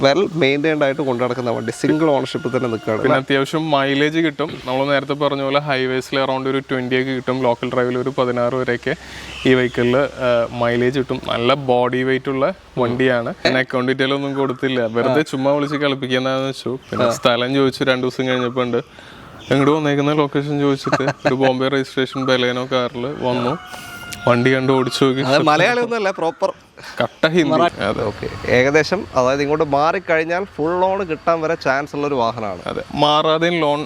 Well maintained ആയിട്ട് കൊണ്ടു നടക്കുന്ന വണ്ടി, സിംഗിൾ ഓണർഷിപ്പിൽ തന്നെ നിൽക്കുകയാണ്. പിന്നെ അത്യാവശ്യം മൈലേജ് കിട്ടും. നമ്മൾ നേരത്തെ പറഞ്ഞ പോലെ ഹൈവേസിൽ അറൗണ്ട് ഒരു 20 ഒക്കെ കിട്ടും, ലോക്കൽ ഡ്രൈവിൽ ഒരു 16 വരെയൊക്കെ ഈ വെഹിക്കിളിൽ മൈലേജ് കിട്ടും. നല്ല ബോഡി വെയിറ്റ് ഉള്ള വണ്ടിയാണ്. പിന്നെ അക്കൗണ്ട് ഡീറ്റെയിൽ ഒന്നും കൊടുത്തില്ല, വെറുതെ ചുമ്മാ വിളിച്ച് കളിപ്പിക്കുന്നതെന്ന് വെച്ചു. പിന്നെ സ്ഥലം ചോദിച്ചു, 2 ദിവസം കഴിഞ്ഞപ്പോൾ ഉണ്ട് എങ്ങോട്ട് വന്നേക്കുന്ന ലൊക്കേഷൻ ചോദിച്ചിട്ട് ഒരു ബോംബെ രജിസ്ട്രേഷൻ ബലേനോ കാറിൽ വന്നു, വണ്ടി കണ്ട് ഓടിച്ചു നോക്കി. മലയാളി ഒന്നുമല്ല, പ്രോപ്പർ കട്ട ഹിന്ദി. ഓക്കെ, ഏകദേശം അതായത് ഇങ്ങോട്ട് മാറിക്കഴിഞ്ഞാൽ ഫുൾ ലോൺ കിട്ടാൻ വരെ ചാൻസ് ഉള്ള ഒരു വാഹനമാണ്. അതെ, മാറാതെ ലോൺ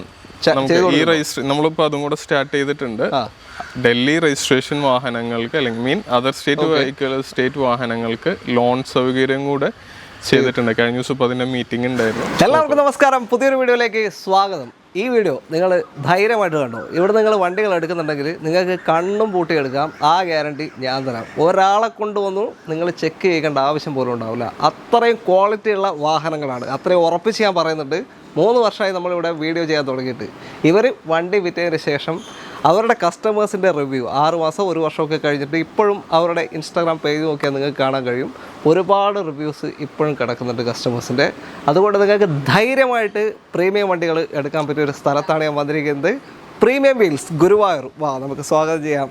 ഈ രജിസ്ട്രേ നമ്മളിപ്പോൾ അതും കൂടെ സ്റ്റാർട്ട് ചെയ്തിട്ടുണ്ട്. ഡൽഹി രജിസ്ട്രേഷൻ വാഹനങ്ങൾക്ക് അല്ലെങ്കിൽ അതർ സ്റ്റേറ്റ് വാഹനങ്ങൾക്ക് ലോൺ സൗകര്യം കൂടെ ചെയ്തിട്ടുണ്ട്. കഴിഞ്ഞ ദിവസം ഇപ്പോൾ അതിൻ്റെ മീറ്റിംഗ് ഉണ്ടായിരുന്നു. എല്ലാവർക്കും നമസ്കാരം, പുതിയൊരു വീഡിയോയിലേക്ക് സ്വാഗതം. ഈ വീഡിയോ നിങ്ങൾ ധൈര്യമായിട്ട് കണ്ടോ. ഇവിടെ നിങ്ങൾ വണ്ടികൾ എടുക്കുന്നുണ്ടെങ്കിൽ നിങ്ങൾക്ക് കണ്ണും പൂട്ടിയെടുക്കാം, ആ ഗ്യാരണ്ടി ഞാൻ തരാം. ഒരാളെ കൊണ്ടുവന്നു നിങ്ങൾ ചെക്ക് ചെയ്യേണ്ട ആവശ്യം പോലും ഉണ്ടാവില്ല. അത്രയും ക്വാളിറ്റി ഉള്ള വാഹനങ്ങളാണ്, അത്രയും ഉറപ്പിച്ച് ഞാൻ പറയുന്നുണ്ട്. 3 വർഷമായി നമ്മളിവിടെ വീഡിയോ ചെയ്യാൻ തുടങ്ങിയിട്ട്. ഇവർ വണ്ടി വിറ്റതിന് ശേഷം അവരുടെ കസ്റ്റമേഴ്സിൻ്റെ റിവ്യൂ 6 മാസം 1 വർഷമൊക്കെ കഴിഞ്ഞിട്ട് ഇപ്പോഴും അവരുടെ ഇൻസ്റ്റാഗ്രാം പേജ് നോക്കിയാൽ നിങ്ങൾക്ക് കാണാൻ കഴിയും. ഒരുപാട് റിവ്യൂസ് ഇപ്പോഴും കിടക്കുന്നുണ്ട് കസ്റ്റമേഴ്സിൻ്റെ. അതുകൊണ്ട് നിങ്ങൾക്ക് ധൈര്യമായിട്ട് പ്രീമിയം വണ്ടികൾ എടുക്കാൻ പറ്റിയ ഒരു സ്ഥലത്താണ് ഞാൻ വന്നിരിക്കുന്നത്. Premium wheels Guruvayur. വാ, നമുക്ക് സ്വാഗതം ചെയ്യാം.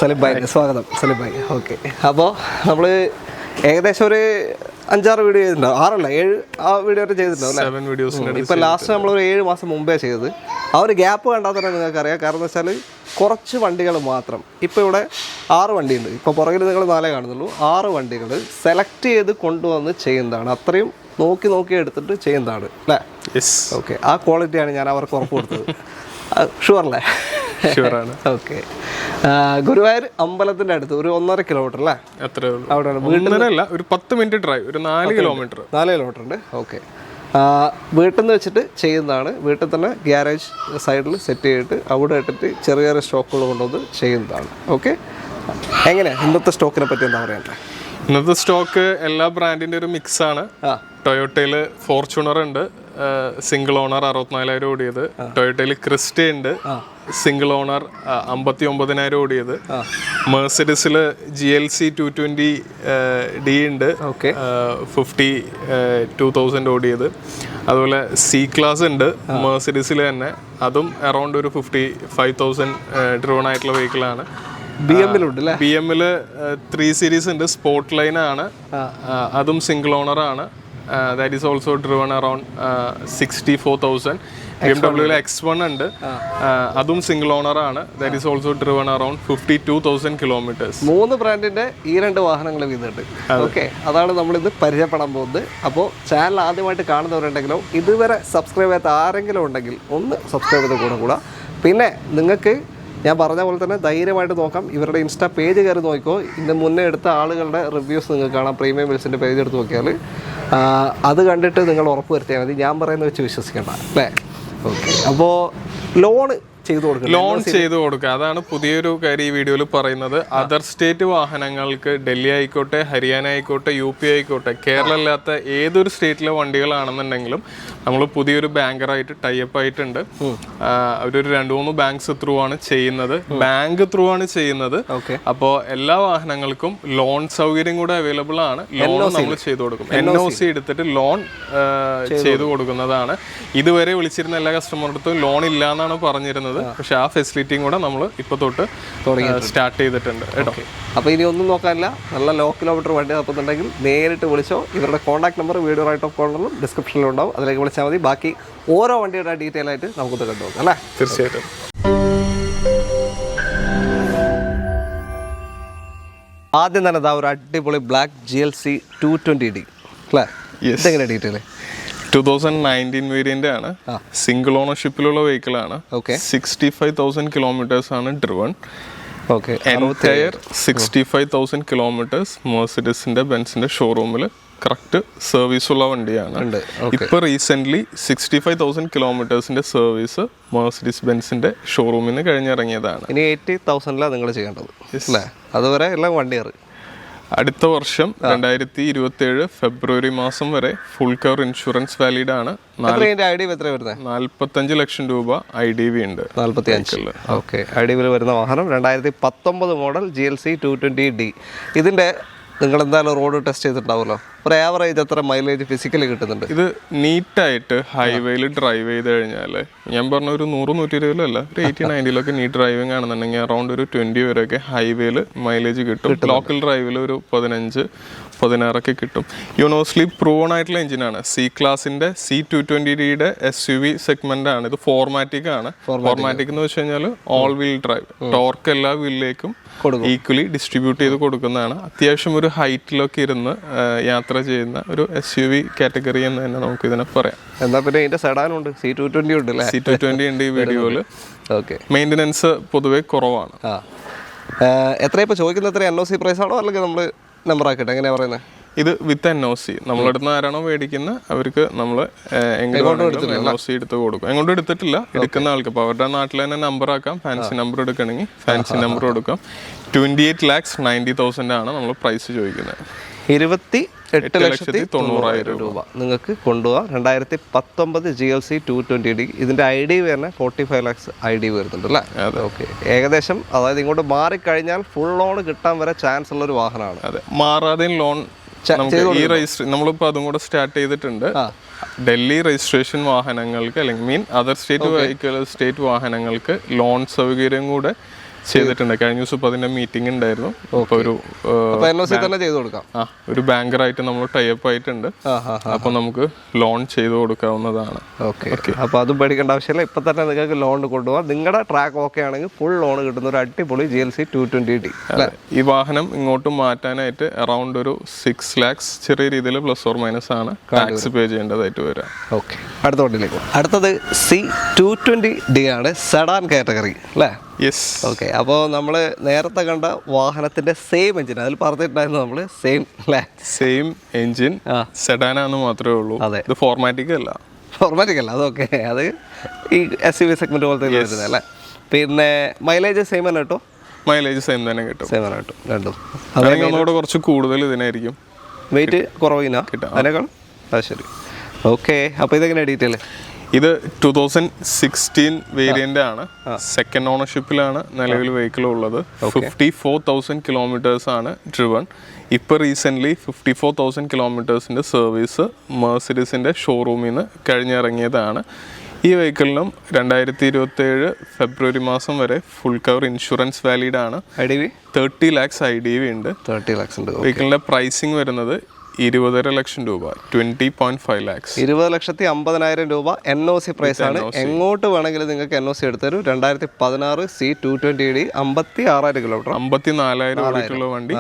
സലിം ഭായ്, സ്വാഗതം സലിം ഭായ്. ഓക്കെ, അപ്പോൾ നമ്മൾ ഏകദേശം ഒരു 5-6 വീഡിയോ ചെയ്തിട്ടുണ്ടാവും, 6 അല്ല 7 ആ വീഡിയോ വരെ ചെയ്തിട്ടുണ്ടാവും. ഇപ്പം ലാസ്റ്റ് നമ്മളൊരു 7 മാസം മുമ്പേ ചെയ്തത്. ആ ഒരു ഗ്യാപ്പ് കണ്ടാൽ തന്നെ നിങ്ങൾക്കറിയാം. കാരണം എന്ന് വെച്ചാൽ കുറച്ച് വണ്ടികൾ മാത്രം. ഇപ്പോൾ ഇവിടെ 6 വണ്ടിയുണ്ട്. ഇപ്പോൾ പുറകിൽ നിങ്ങൾ 4 കാണുന്നുള്ളൂ. 6 വണ്ടികൾ സെലക്ട് ചെയ്ത് കൊണ്ടുവന്ന് ചെയ്യുന്നതാണ്. അത്രയും നോക്കി എടുത്തിട്ട് ചെയ്യുന്നതാണ് അല്ലേ? ഓക്കെ, ആ ക്വാളിറ്റിയാണ് ഞാൻ അവർക്ക് ഉറപ്പ് കൊടുത്തത്. ഷുവറല്ലേ? ഷുവറാണ്. ഓക്കെ, ഗുരുവായൂർ അമ്പലത്തിന്റെ അടുത്ത് ഒരു 1.5 കിലോമീറ്റർ അല്ലേ? അവിടെയാണ്. വീട്ടിൽ ഒരു 10 മിനിറ്റ് ഡ്രൈവ്, ഒരു 4 കിലോമീറ്റർ ഉണ്ട്. ഓക്കെ, വീട്ടിൽ നിന്ന് വെച്ചിട്ട് ചെയ്യുന്നതാണ്. വീട്ടിൽ തന്നെ ഗ്യാരേജ് സൈഡിൽ സെറ്റ് ചെയ്തിട്ട് അവിടെ ഇട്ടിട്ട് ചെറിയ സ്റ്റോക്കുകൾ കൊണ്ടുവന്ന് ചെയ്യുന്നതാണ്. ഓക്കെ, എങ്ങനെ ഇന്നത്തെ സ്റ്റോക്കിനെ പറ്റി എന്താ പറയണ്ടേ? ഇന്നത്തെ സ്റ്റോക്ക് എല്ലാ ബ്രാൻഡിന്റെ ഒരു മിക്സ് ആണ്. ടൊയോട്ടയിൽ ഫോർച്യൂണർ ഉണ്ട്, സിംഗിൾ ഓണർ 64,000 ഓടിയത്. ടൊയോട്ടയിൽ ക്രിസ്റ്റ ഉണ്ട്, സിംഗിൾ ഓണർ 59,000 ഓടിയത്. മെർസിഡസിൽ GLC 220D ഉണ്ട്, 52,000 ഓടിയത്. അതുപോലെ സി ക്ലാസ് ഉണ്ട് മെർസിഡസിൽ തന്നെ, അതും അറൗണ്ട് ഒരു 55,000 ഡ്രോൺ ആയിട്ടുള്ള വെഹിക്കിളാണ്. BM-ൽ 3 സീരീസ് ഉണ്ട്, സ്പോർട്ട് ലൈൻ ആണ്, അതും സിംഗിൾ ഓണർ ആണ്. That is also driven around 64,000. BMW X1 ഉണ്ട്, അതും സിംഗിൾ ഓണർ ആണ്. That is also driven around 52,000 kilometres. 3 ബ്രാൻഡിന്റെ ഈ 2 വാഹനങ്ങൾ വീതുണ്ട്. ഓക്കെ, അതാണ് നമ്മളിത് പരിചയപ്പെടാൻ പോകുന്നത്. അപ്പോൾ ചാനൽ ആദ്യമായിട്ട് കാണുന്നവരുണ്ടെങ്കിലോ ഇതുവരെ സബ്സ്ക്രൈബ് ചെയ്യാത്ത ആരെങ്കിലും ഉണ്ടെങ്കിൽ ഒന്ന് സബ്സ്ക്രൈബ് ചെയ്ത് കൂടെ. പിന്നെ നിങ്ങൾക്ക് ഞാൻ പറഞ്ഞ പോലെ തന്നെ ധൈര്യമായിട്ട് നോക്കാം. ഇവരുടെ ഇൻസ്റ്റാ പേജ് കയറി നോക്കിക്കോ. ഇതിന് മുന്നേ എടുത്ത ആളുകളുടെ റിവ്യൂസ് നിങ്ങൾക്ക് കാണാം. പ്രീമിയം വീൽസിൻ്റെ പേജ് എടുത്ത് നോക്കിയാൽ അത് കണ്ടിട്ട് നിങ്ങൾ ഉറപ്പ് വരുത്തിയാൽ മതി. ഞാൻ പറയുന്നത് വെച്ച് വിശ്വസിക്കേണ്ട അല്ലേ? ഓക്കെ, അപ്പോൾ ലോൺ ചെയ്തു കൊടുക്കുക, അതാണ് പുതിയൊരു കാര്യം ഈ വീഡിയോയിൽ പറയുന്നത്. അതർ സ്റ്റേറ്റ് വാഹനങ്ങൾക്ക് ഡൽഹി ആയിക്കോട്ടെ, ഹരിയാന ആയിക്കോട്ടെ, UP ആയിക്കോട്ടെ, കേരളം അല്ലാത്ത ഏതൊരു സ്റ്റേറ്റിലെ വണ്ടികളാണെന്നുണ്ടെങ്കിലും നമ്മൾ പുതിയൊരു ബാങ്കറായിട്ട് ടൈപ്പ് ആയിട്ടുണ്ട്. അവരൊരു 2-3 ബാങ്ക്സ് ത്രൂ ആണ് ചെയ്യുന്നത്. അപ്പോൾ എല്ലാ വാഹനങ്ങൾക്കും ലോൺ സൗകര്യം കൂടെ അവൈലബിൾ ആണ്. ലോൺ നമ്മൾ ചെയ്തു കൊടുക്കും. NOC എടുത്തിട്ട് ലോൺ ചെയ്തു കൊടുക്കുന്നതാണ്. ഇതുവരെ വിളിച്ചിരുന്ന എല്ലാ കസ്റ്റമറുടെ ലോൺ ഇല്ല എന്നാണ് പറഞ്ഞിരുന്നത്. പക്ഷെ ആ ഫെസിലിറ്റിയും കൂടെ നമ്മൾ ഇപ്പൊ തൊട്ട് സ്റ്റാർട്ട് ചെയ്തിട്ടുണ്ട് കേട്ടോ. അപ്പോൾ ഇനി ഒന്നും നോക്കാനില്ല, നല്ല ലോ കിലോമീറ്റർ വണ്ടി തപ്പുന്നുണ്ടെങ്കിൽ നേരിട്ട് വിളിച്ചോ. ഇവരുടെ contact number video right of കോർണറിലും ഡിസ്ക്രിപ്ഷനിലും ഉണ്ടാവും, അതിലേക്ക് വിളിച്ചാൽ മതി. ബാക്കി ഓരോ വണ്ടിയുടെ ഡീറ്റെയിൽ ആയിട്ട് നമുക്കൊന്ന് കണ്ടു നോക്കാം അല്ലേ? തീർച്ചയായിട്ടും. ആദ്യം തന്നെ ഒരു അടിപൊളി ബ്ലാക്ക് GLC 220D അല്ലേ? ഇതെങ്ങനെ ഡീറ്റെയിൽ? 2019 വേരിയന്റ് ആണ്, സിംഗിൾ ഓണർഷിപ്പിലുള്ള വെഹിക്കിൾ ആണ്. 65,000 കിലോമീറ്റേഴ്സ് ആണ് ഡ്രിവൺ. 65,000 കിലോമീറ്റേഴ്സ് മെർസിഡസിന്റെ ബെൻസിന്റെ ഷോറൂമിൽ കറക്റ്റ് സർവീസ് ഉള്ള വണ്ടിയാണ്. ഇപ്പൊ റീസെന്റ് 65,000 കിലോമീറ്റേഴ്സിന്റെ സർവീസ് മെർസിഡസ് ബെൻസിന്റെ ഷോറൂമിൽ നിന്ന് കഴിഞ്ഞിറങ്ങിയതാണ്. ഇനി 80,000 നിങ്ങൾ ചെയ്യേണ്ടത് അല്ലേ? അതുവരെ എല്ലാം വണ്ടി അടുത്ത വർഷം 2027 ഫെബ്രുവരി മാസം വരെ ഫുൾ കവർ ഇൻഷുറൻസ് വാലിഡ് ആണ്. 45 ലക്ഷം രൂപ IDV ഉണ്ട്. 45. ഓക്കെ, IDV വരുന്ന വാഹനം 2019 മോഡൽ GLC 220D. ഇതിന്റെ നിങ്ങൾ എന്തായാലും റോഡ് ടെസ്റ്റ് ചെയ്തിട്ടുണ്ടാവുമല്ലോ? ഒരു ആവറേജ് എത്ര മൈലേജ് ഫിസിക്കലി കിട്ടുന്നുണ്ട്? ഇത് നീറ്റായിട്ട് ഹൈവേയിൽ ഡ്രൈവ് ചെയ്ത് കഴിഞ്ഞാൽ ഞാൻ പറഞ്ഞ ഒരു 100-120 അല്ല, ഒരു 80-90 നീറ്റ് ഡ്രൈവിംഗ് ആണെന്നുണ്ടെങ്കിൽ അറൗണ്ട് ഒരു 20 വരെയൊക്കെ ഹൈവേയിൽ മൈലേജ് കിട്ടും. ലോക്കൽ ഡ്രൈവിൽ ഒരു 15-16 കിട്ടും. യൂണിവേഴ്സലി പ്രൂവൺ ആയിട്ടുള്ള എഞ്ചിനാണ്. സി ക്ലാസിന്റെ C220Dയുടെ SUV സെഗ്മെന്റ് ആണ് ഇത്. ഫോർമാറ്റിക് ആണ്. ഫോർമാറ്റിക് എന്ന് വെച്ച് കഴിഞ്ഞാൽ ഓൾ വീൽ ഡ്രൈവ്, ടോർക്ക് എല്ലാ വീലിലേക്കും ഈക്വലി ഡിസ്ട്രിബ്യൂട്ട് ചെയ്ത് കൊടുക്കുന്നതാണ്. അത്യാവശ്യം ഒരു ഹൈറ്റിലൊക്കെ ഇരുന്ന് യാത്ര ചെയ്യുന്ന ഒരു SUV കാറ്റഗറി എന്ന് തന്നെ നമുക്ക് ഇതിനെ പറയാം. എന്നാൽ പിന്നെ ഇതിന്റെ സെഡാനുണ്ട്, C220 ഉണ്ട് അല്ലേ? C220 ഉണ്ട് ഈ വീഡിയോയിൽ. ഓക്കെ, മെയിൻ്റനൻസ് പൊതുവെ കുറവാണ്. എത്ര ഇപ്പോൾ ചോദിക്കുന്നത്? എത്ര NOC പ്രൈസ് ആണോ അല്ലെങ്കിൽ നമ്മൾ നമ്പർ ആക്കിയിട്ട് എങ്ങനെയാ പറയുന്നത്? ഇത് വിത്ത് NOC. നമ്മളടുത്ത് ആരാണോ മേടിക്കുന്നത് അവർക്ക് നമ്മൾ NOC എടുത്ത് കൊടുക്കും. എങ്ങോട്ടും എടുത്തിട്ടില്ല, എടുക്കുന്ന ആൾക്ക്. അപ്പോൾ അവരുടെ നാട്ടിൽ തന്നെ നമ്പർ ആക്കാം. ഫാൻസി നമ്പർ എടുക്കണമെങ്കിൽ ഫാൻസി നമ്പർ കൊടുക്കാം. 28,90,000 ആണ് നമ്മൾ പ്രൈസ് ചോദിക്കുന്നത്. 28,90,000 രൂപ നിങ്ങൾക്ക് കൊണ്ടുപോകാം. 2019 GLC 220D. ഇതിൻ്റെ ID വരുന്നത് 45 lakhs ID വരുന്നുണ്ട് അല്ലേ? ഓക്കെ, ഏകദേശം. അതായത് ഇങ്ങോട്ട് മാറിക്കഴിഞ്ഞാൽ ഫുൾ ലോൺ കിട്ടാൻ വരെ ചാൻസ് ഉള്ള ഒരു വാഹനമാണ്. അതെ, മാറാതെയും ലോൺ ഈ രജിസ്റ്റർ നമ്മളിപ്പോൾ അതും കൂടെ സ്റ്റാർട്ട് ചെയ്തിട്ടുണ്ട്. ഡൽഹി രജിസ്ട്രേഷൻ വാഹനങ്ങൾക്ക് അല്ലെങ്കിൽ അതർ സ്റ്റേറ്റ് വാഹനങ്ങൾക്ക് ലോൺ സൗകര്യം കൂടെ ചെയ്തിട്ടുണ്ട്. കഴിഞ്ഞ ദിവസം ഇപ്പോൾ അതിന്റെ മീറ്റിംഗ് ഉണ്ടായിരുന്നു. അപ്പോൾ ഒരു ബാങ്കറായിട്ട് നമ്മൾ ടൈപ്പ് ആയിട്ടുണ്ട്. അപ്പോൾ നമുക്ക് ലോൺ ചെയ്ത് കൊടുക്കാവുന്നതാണ്. ഓക്കെ, അപ്പോൾ അതും പേടിക്കേണ്ട ആവശ്യമില്ല. ഇപ്പം തന്നെ നിങ്ങൾക്ക് ലോൺ കൊണ്ടുപോകാം. നിങ്ങളുടെ ട്രാക്ക് ഓക്കെ ആണെങ്കിൽ ഫുൾ ലോൺ കിട്ടുന്ന ഒരു അടിപൊളി GLC 220D. ഈ വാഹനം ഇങ്ങോട്ട് മാറ്റാനായിട്ട് അറൗണ്ട് ഒരു 6 lakhs ചെറിയ രീതിയിൽ പ്ലസ് ഓർ മൈനസ് ആണ് ടാക്സ് പേ ചെയ്യേണ്ടതായിട്ട് വരാം. ഓക്കെ, അടുത്ത വണ്ടിയിലേക്ക്. അടുത്തത് C220D ആണ്, സെഡാൻ കാറ്റഗറി അല്ലേ? യെസ്. ഓക്കെ, അപ്പോൾ നമ്മൾ നേരത്തെ കണ്ട വാഹനത്തിന്റെ സെയിം എഞ്ചിൻ അതിൽ പറഞ്ഞിട്ടുണ്ടായിരുന്നു. നമ്മൾ സെയിം എഞ്ചിൻ, സെഡാനാന്ന് മാത്രമേ ഉള്ളൂ. അതെ, ഇത് ഫോർമാറ്റിക് അല്ല. അതൊക്കെ അത് ഈ SUV സെഗ്മെന്റ് പോലത്തെ വരുന്നത് അല്ലേ? പിന്നെ മൈലേജ് സെയിം തന്നെ കിട്ടും? മൈലേജ് സെയിം തന്നെ കിട്ടും. രണ്ടും ഒന്നുകൂടെ കുറച്ച് കൂടുതൽ ഇതിനായിരിക്കും. വെയിറ്റ് കുറവിനാ കിട്ടാം അതിനേക്കാൾ? ശരി. ഓക്കെ, അപ്പോൾ ഇതെങ്ങനെയാണ് ഡീറ്റെയിൽ? ഇത് 2016 വേരിയന്റ് ആണ്. സെക്കൻഡ് ഓണർഷിപ്പിലാണ് നിലവിൽ വെഹിക്കിൾ ഉള്ളത്. 54,000 kilometers ആണ് ഡ്രിവൺ. ഇപ്പോൾ റീസെൻ്റ്ലി 54,000 kilometersന്റെ സർവീസ് മെർസിഡീസിൻ്റെ ഷോറൂമിൽ നിന്ന് കഴിഞ്ഞിറങ്ങിയതാണ്. ഈ വെഹിക്കിളിനും 2027 ഫെബ്രുവരി മാസം വരെ ഫുൾ കവർ ഇൻഷുറൻസ് വാലിഡ് ആണ്. 30 lakhs IDV ഉണ്ട്. വെഹിക്കിളിൻ്റെ പ്രൈസിങ് വരുന്നത് 20.5 ലക്ഷം രൂപ, 20.5 lakhs. 20,50,000 രൂപ NOC പ്രൈസ് ആണ്. എങ്ങോട്ട് വേണമെങ്കിലും നിങ്ങൾക്ക് NOC എടുത്തരും. 2016 C220D, 56,000 കിലോമീറ്റർ, 54,000 വണ്ടി.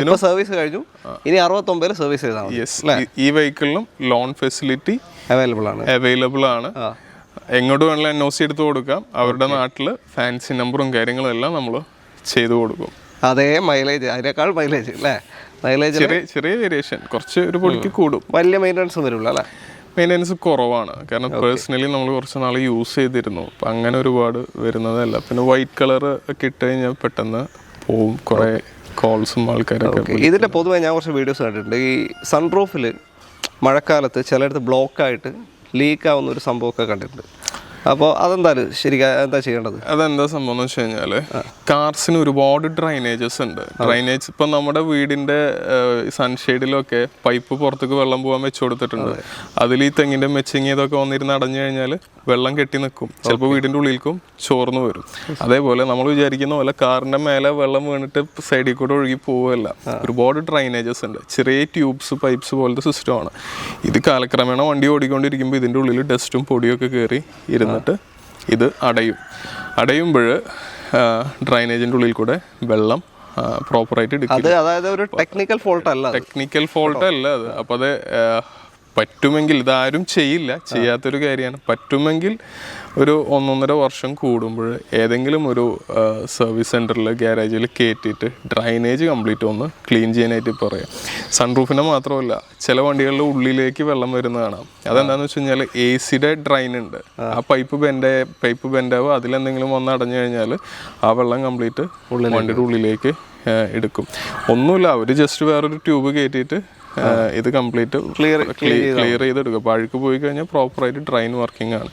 ഇപ്പോൾ സർവീസ് കഴിഞ്ഞു. ഇനി 69 സർവീസ് ചെയ്താൽ ഈ വെഹിക്കിളിനും ലോൺ ഫെസിലിറ്റി അവൈലബിൾ ആണ്. എങ്ങോട്ട് വേണമെങ്കിലും NOC എടുത്ത് കൊടുക്കാം. അവരുടെ നാട്ടിൽ ഫാൻസി നമ്പറും കാര്യങ്ങളും എല്ലാം നമ്മൾ ചെയ്തു കൊടുക്കും. അതേ മൈലേജ്, അതിനേക്കാൾ മൈലേജ് അല്ലേ? ചെറിയ വേരിയേഷൻ, കുറച്ച് ഒരു പൊടിക്ക് കൂടും. വലിയ മെയിൻ്റനൻസ് വരില്ല അല്ലേ? മെയിൻ്റനൻസ് കുറവാണ്. കാരണം പേഴ്സണലി നമ്മൾ കുറച്ച് നാൾ യൂസ് ചെയ്തിരുന്നു. അപ്പം അങ്ങനെ ഒരുപാട് വരുന്നതല്ല. പിന്നെ വൈറ്റ് കളർ ഒക്കെ ഇട്ട് കഴിഞ്ഞാൽ പെട്ടെന്ന് പോവും. കുറേ കോൾസും ആൾക്കാരൊക്കെ. ഇതിൻ്റെ പൊതുവെ ഞാൻ കുറച്ച് വീഡിയോസ് കണ്ടിട്ടുണ്ട്. ഈ സൺറൂഫിൽ മഴക്കാലത്ത് ചിലയിടത്ത് ബ്ലോക്കായിട്ട് ലീക്കാവുന്ന ഒരു സംഭവമൊക്കെ കണ്ടിട്ടുണ്ട്. അപ്പോൾ അതെന്തായാലും ശരിക്കും എന്താ ചെയ്യേണ്ടത്? അതെന്താ സംഭവം എന്ന് വെച്ച് കഴിഞ്ഞാൽ കാർസിന് ഒരുപാട് ഡ്രൈനേജസ് ഉണ്ട്. ഡ്രൈനേജ് ഇപ്പം നമ്മുടെ വീടിൻ്റെ സൺഷെയ്ഡിലൊക്കെ പൈപ്പ് പുറത്തേക്ക് വെള്ളം പോകാൻ വെച്ച് കൊടുത്തിട്ടുണ്ട്. അതിൽ ഈ തെങ്ങിൻ്റെ മെച്ചിങ് ഇതൊക്കെ വന്നിരുന്ന് അടഞ്ഞു കഴിഞ്ഞാൽ വെള്ളം കെട്ടി നിൽക്കും. ചിലപ്പോൾ വീടിൻ്റെ ഉള്ളിലേക്കും ചോർന്ന് വരും. അതേപോലെ നമ്മൾ വിചാരിക്കുന്ന പോലെ കാറിൻ്റെ മേലെ വെള്ളം വീണിട്ട് സൈഡിൽ കൂടെ ഒഴുകി പോവുകയല്ല. ഒരുപാട് ഡ്രൈനേജസ് ഉണ്ട്. ചെറിയ ട്യൂബ്സ്, പൈപ്പ്സ് പോലത്തെ സിസ്റ്റമാണ്. ഇത് കാലക്രമേണ വണ്ടി ഓടിക്കൊണ്ടിരിക്കുമ്പോൾ ഇതിൻ്റെ ഉള്ളിൽ ഡസ്റ്റും പൊടിയൊക്കെ കയറി ഇരുന്നിട്ട് ഇത് അടയുമ്പോൾ ഡ്രൈനേജിൻ്റെ ഉള്ളിൽ കൂടെ വെള്ളം പ്രോപ്പറായിട്ട് എടുക്കും. അതായത് ഒരു ടെക്നിക്കൽ ഫോൾട്ട് അല്ല അത്. അപ്പോൾ അത് പറ്റുമെങ്കിൽ, ഇതാരും ചെയ്യില്ല, ചെയ്യാത്തൊരു കാര്യമാണ്, പറ്റുമെങ്കിൽ ഒരു 1.5 വർഷം കൂടുമ്പോൾ ഏതെങ്കിലും ഒരു സർവീസ് സെൻറ്ററിൽ ഗ്യാരേജിൽ കയറ്റിയിട്ട് ഡ്രൈനേജ് കംപ്ലീറ്റ് ഒന്ന് ക്ലീൻ ചെയ്യാനായിട്ട് പറയാം. സൺറൂഫിനെ മാത്രമല്ല, ചില വണ്ടികളിൽ ഉള്ളിലേക്ക് വെള്ളം വരുന്ന കാണാം. അതെന്താണെന്ന് വെച്ച് കഴിഞ്ഞാൽ AC ഡ്രൈൻ ഉണ്ട്. ആ പൈപ്പ് ബെൻഡാവും. അതിലെന്തെങ്കിലും വന്ന് അടഞ്ഞു കഴിഞ്ഞാൽ ആ വെള്ളം കംപ്ലീറ്റ് വണ്ടിയുടെ ഉള്ളിലേക്ക് എടുക്കും. ഒന്നുമില്ല, അവർ ജസ്റ്റ് വേറൊരു ട്യൂബ് കയറ്റിയിട്ട് ഇത് കംപ്ലീറ്റ് ക്ലിയർ ചെയ്തെടുക്കുക. അപ്പോൾ അഴുക്ക് പോയി കഴിഞ്ഞാൽ പ്രോപ്പറായിട്ട് ഡ്രൈൻ വർക്കിംഗ് ആണ്.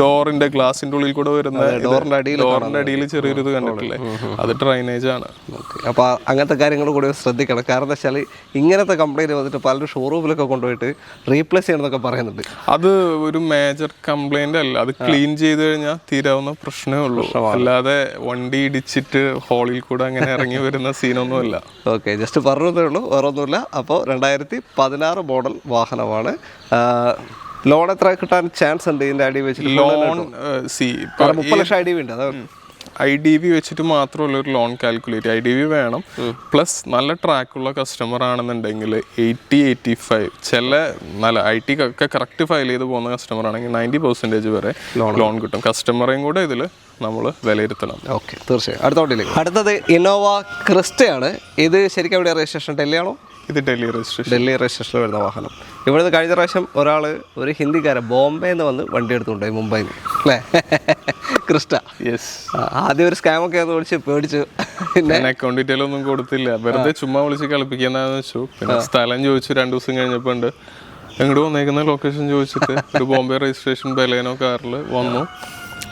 ഡോറിന്റെ ഗ്ലാസിന്റെ ഉള്ളിൽ കൂടെ വരുന്ന ഡോറിന്റെ അടിയിൽ ചെറിയൊരു ഇത് കണ്ടിട്ടില്ലേ, അത് ഡ്രൈനേജ് ആണ്. അപ്പോൾ അങ്ങനത്തെ കാര്യങ്ങൾ കൂടി ശ്രദ്ധിക്കണം. കാരണം എന്താ വെച്ചാൽ ഇങ്ങനത്തെ കംപ്ലൈൻറ്റ് വന്നിട്ട് പലരും ഷോറൂമിലൊക്കെ കൊണ്ടുപോയിട്ട് റീപ്ലേസ് ചെയ്യണമെന്നൊക്കെ പറയുന്നുണ്ട്. അത് ഒരു മേജർ കംപ്ലൈന്റ് അല്ല, അത് ക്ലീൻ ചെയ്ത് കഴിഞ്ഞാൽ തീരാവുന്ന പ്രശ്നമേ ഉള്ളൂ. അല്ലാതെ വണ്ടി ഇടിച്ചിട്ട് ഹോളിൽ കൂടെ അങ്ങനെ ഇറങ്ങി വരുന്ന സീനൊന്നുമല്ല. ഓക്കെ, ജസ്റ്റ് പറഞ്ഞതേ ഉള്ളൂ, വേറെ ഒന്നുമില്ല. അപ്പോൾ 2016 മോഡൽ വാഹനമാണ്. ലോൺ എത്ര കിട്ടാൻ ചാൻസ് ഉണ്ട് ഇതിൻ്റെ അടി വെച്ചിട്ട്? ലോൺ 30 ലക്ഷം IDV ഉണ്ട്. അതാണ് IDV വെച്ചിട്ട് മാത്രമല്ല ഒരു ലോൺ കാൽക്കുലേറ്റ്. IDV വേണം, പ്ലസ് നല്ല ട്രാക്കുള്ള കസ്റ്റമർ ആണെന്നുണ്ടെങ്കിൽ 80-85, ചില നല്ല IT ഒക്കെ കറക്റ്റ് ഫയൽ ചെയ്ത് പോകുന്ന കസ്റ്റമർ ആണെങ്കിൽ 90% വരെ ലോൺ കിട്ടും. കസ്റ്റമറേയും കൂടെ ഇതിൽ നമ്മൾ വിലയിരുത്തണം. ഓക്കെ, തീർച്ചയായും. അടുത്തത് ഇന്നോവ ക്രിസ്റ്റയാണ്. ഇത് ശരിക്കും എവിടെ രജിസ്ട്രേഷൻ? ഡൽഹിയാണോ? ഇത് ഡൽഹി രജിസ്ട്രേഷനിൽ വരുന്ന വാഹനം. ഇവിടുന്ന് കഴിഞ്ഞ പ്രാവശ്യം ഒരു ഹിന്ദിക്കാരൻ ബോംബെയിൽ നിന്ന് വന്ന് വണ്ടി എടുത്തുകൊണ്ടായി, മുംബൈയിൽ നിന്ന്, അല്ലേ? ക്രിസ്റ്റ. യെസ്. ആദ്യം ഒരു സ്കാമൊക്കെ പേടിച്ചു. പിന്നെ അക്കൗണ്ട് ഡീറ്റെയിൽ ഒന്നും കൊടുത്തില്ല, വെറുതെ ചുമ്മാ വിളിച്ച് കളിപ്പിക്കുന്നതെന്ന് വെച്ചു. പിന്നെ സ്ഥലം ചോദിച്ചു. 2 ദിവസം കഴിഞ്ഞപ്പോൾ ഉണ്ട് എങ്ങോട്ട് വന്നേക്കുന്ന ലൊക്കേഷൻ ചോദിച്ചിട്ട് ഒരു ബോംബെ രജിസ്ട്രേഷൻ ബലേനോ കാറിൽ വന്നു.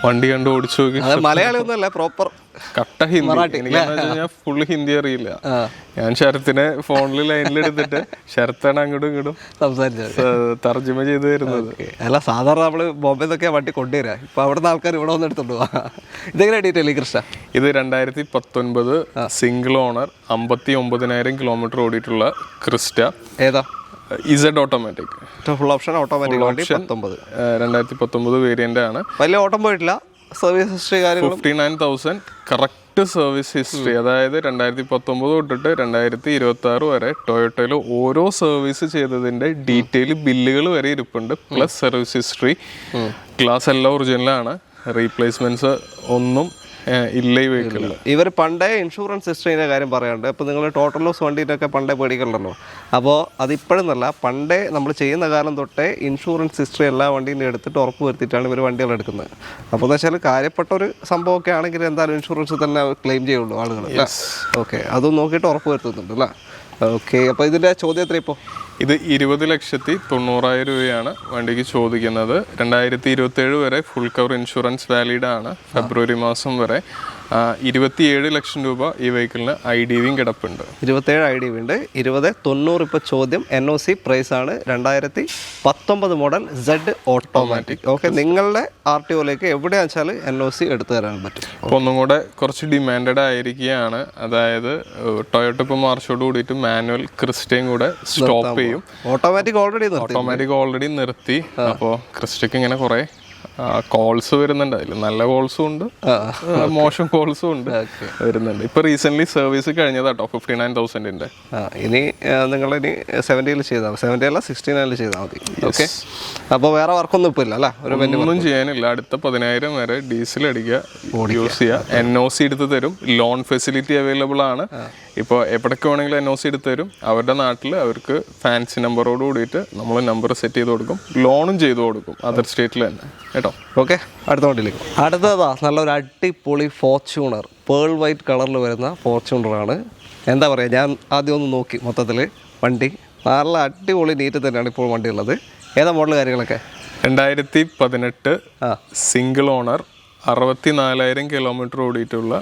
വണ്ടി കണ്ട് ഓടിച്ചു നോക്കി. മലയാളി ഒന്നുമല്ല, പ്രോപ്പർ കട്ട ഹിന്ദി. എനിക്ക് ഫുള്ള് ഹിന്ദി അറിയില്ല. ഞാൻ ശരത്തിനെ ഫോണിൽ ലൈനിലെടുത്തിട്ട് ശരത്താണ് അങ്ങോട്ടും ഇങ്ങോട്ടും തർജ്ജമ ചെയ്ത് തരുന്നത്. അല്ല, സാധാരണ നമ്മള് ബോംബെ നിന്നൊക്കെ വണ്ടി കൊണ്ടുവരാ. ഇപ്പൊ അവിടുന്ന് ആൾക്കാർ ഇവിടെ വന്ന് എടുത്തോണ്ട് പോവാ. ഇതെങ്ങനെ ഡീറ്റെയിൽ കൃഷ്ണ? ഇത് 2019 സിംഗിൾ ഓണർ 59,000 കിലോമീറ്റർ ഓടിയിട്ടുള്ള ക്രിസ്റ്റ. ഏതാ? Z automatic, full option automatic. 2019 variant ആണ്. വലിയ ഓട്ടം പോയിട്ടില്ല. സർവീസ് ഹിസ്റ്ററി കാര്യങ്ങൾ 59,000 കറക്റ്റ് സർവീസ് ഹിസ്റ്ററി. അതായത് 2019 തൊട്ടിട്ട് 2026 വരെ ടൊയോട്ടയിൽ ഓരോ സർവീസ് ചെയ്തതിന്റെ ഡീറ്റെയിൽ ബില്ലുകൾ വരെ ഇരിപ്പുണ്ട്. Plus service history. ഗ്ലാസ് എല്ലാം ഒറിജിനലാണ്. റീപ്ലേസ്മെന്റ്സ് ഒന്നും ഇല്ല ഈ വെഹിക്കിളിൽ. ഇവർ പണ്ടേ ഇൻഷുറൻസ് ഹിസ്റ്ററിൻ്റെ കാര്യം പറയാറുണ്ട്. അപ്പോൾ നിങ്ങൾ ടോട്ടൽ ലോസ് വണ്ടിയിലൊക്കെ പണ്ടേ പേടിക്കണ്ടല്ലോ. അപ്പോൾ അതിപ്പോഴെന്നല്ല, പണ്ടേ നമ്മൾ ചെയ്യുന്ന കാലം തൊട്ടേ ഇൻഷുറൻസ് ഹിസ്റ്ററി എല്ലാ വണ്ടീൻ്റെ എടുത്തിട്ട് ഉറപ്പ് വരുത്തിയിട്ടാണ് ഇവർ വണ്ടികൾ എടുക്കുന്നത്. അപ്പോൾ എന്ന് വെച്ചാൽ കാര്യപ്പെട്ട ഒരു സംഭവമൊക്കെ ആണെങ്കിൽ എന്തായാലും ഇൻഷുറൻസ് തന്നെ ക്ലെയിം ചെയ്യുള്ളൂ ആളുകൾ. ഓക്കെ, അതും നോക്കിയിട്ട് ഉറപ്പ് വരുത്തുന്നുണ്ട് അല്ലേ? ഓക്കെ, അപ്പോൾ ഇതിൻ്റെ ചോദ്യം എത്ര ഇപ്പോൾ? ഇത് 20,90,000 രൂപയാണ് വണ്ടിക്ക് ചോദിക്കുന്നത്. 2027 വരെ ഫുൾ കവർ ഇൻഷുറൻസ് വാലിഡ് ആണ്. ഫെബ്രുവരി മാസം വരെ 27 ലക്ഷം രൂപ ഈ വെഹിക്കിളിന് IDV കിടപ്പുണ്ട്. 27 IDV ഉണ്ട്. 20,90 ഇപ്പോൾ ചോദ്യം. NOC പ്രൈസ് ആണ്. 2019 മോഡൽ Z ഓട്ടോമാറ്റിക്. ഓക്കെ, നിങ്ങളുടെ RTOയിലേക്ക് എവിടെയാണെന്ന് വെച്ചാൽ NOC എടുത്തു തരാൻ പറ്റും. അപ്പോൾ ഒന്നും കൂടെ കുറച്ച് ഡിമാൻഡഡ് ആയിരിക്കുകയാണ്. അതായത് ടൊയോട്ട ഇപ്പോൾ മാർച്ചോട് കൂടിയിട്ട് മാനുവൽ ക്രിസ്റ്റയും കൂടെ സ്റ്റോപ്പ് ചെയ്യും. ഓട്ടോമാറ്റിക് ഓൾറെഡി നിർത്തി. അപ്പോൾ ക്രിസ്റ്റയ്ക്ക് ഇങ്ങനെ കുറേ കോൾസ് വരുന്നുണ്ട്. അതിൽ നല്ല കോൾസും ഉണ്ട്, മോശം കോൾസും ഉണ്ട് വരുന്നുണ്ട്. ഇപ്പൊ റീസെന്റ് സർവീസ് കഴിഞ്ഞതാട്ടോ 59,000. ഇനി നിങ്ങൾ ഇനി 70 ചെയ്താൽ 70 അല്ല 69 ചെയ്താൽ മതി. ഓക്കെ, അപ്പോൾ വേറെ വർക്കൊന്നും ഇപ്പൊ ഇല്ല അല്ലേ? ഒന്നും ചെയ്യാനില്ല. അടുത്ത 10,000 വരെ ഡീസൽ അടിക്കുക, യൂസ് ചെയ്യുക. NOC എടുത്ത് തരും. ലോൺ ഫെസിലിറ്റി അവൈലബിൾ ആണ്. ഇപ്പോൾ എവിടേക്ക് വേണമെങ്കിലും NOC എടുത്ത് തരും. അവരുടെ നാട്ടിൽ അവർക്ക് ഫാൻസി നമ്പറോട് കൂടിയിട്ട് നമ്മൾ നമ്പർ സെറ്റ് ചെയ്ത് കൊടുക്കും. ലോണും ചെയ്ത് കൊടുക്കും അതർ സ്റ്റേറ്റിൽ തന്നെ കേട്ടോ. ഓക്കെ, അടുത്ത വണ്ടിയിലേക്ക്. അടുത്തതാ നല്ലൊരു അടിപൊളി ഫോർച്യൂണർ, പേൾ വൈറ്റ് കളറിൽ വരുന്ന ഫോർച്യൂണറാണ്. എന്താ പറയുക, ഞാൻ ആദ്യം ഒന്ന് നോക്കി മൊത്തത്തിൽ വണ്ടി നല്ല അടിപൊളി നീറ്റ് തന്നെയാണ് ഇപ്പോൾ വണ്ടി ഉള്ളത്. ഏതാ മോഡൽ കാര്യങ്ങളൊക്കെ? 2018 സിംഗിൾ ഓണർ 64,000 കിലോമീറ്റർ ഓടിയിട്ടുള്ള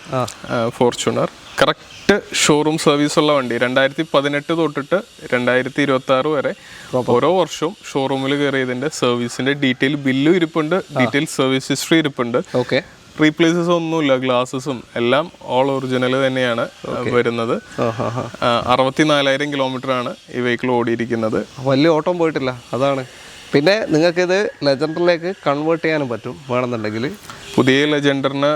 ഫോർച്യൂണർ. കറക്റ്റ് ഷോറൂം സർവീസ് ഉള്ള വണ്ടി. 2018 തൊട്ടിട്ട് 2026 വരെ ഓരോ വർഷവും ഷോറൂമിൽ കയറിയതിന്റെ സർവീസിന്റെ ഡീറ്റെയിൽ ബില്ലും ഇരിപ്പുണ്ട്, ഡീറ്റെയിൽ സർവീസ് ഹിസ്റ്ററി ഇരിപ്പുണ്ട്. ഓക്കെ, റീപ്ലേസസ് ഒന്നുമില്ല. ഗ്ലാസസും എല്ലാം ഓൾ ഒറിജിനൽ തന്നെയാണ് വരുന്നത്. 64,000 കിലോമീറ്റർ ആണ് ഈ വെഹിക്കിൾ ഓടിയിരിക്കുന്നത്. വലിയ ഓട്ടം പോയിട്ടില്ല, അതാണ്. പിന്നെ നിങ്ങൾക്കിത് ലെജൻഡറിലേക്ക് കൺവേർട്ട് ചെയ്യാനും പറ്റും വേണമെന്നുണ്ടെങ്കിൽ. പുതിയ ലെജൻഡറിന്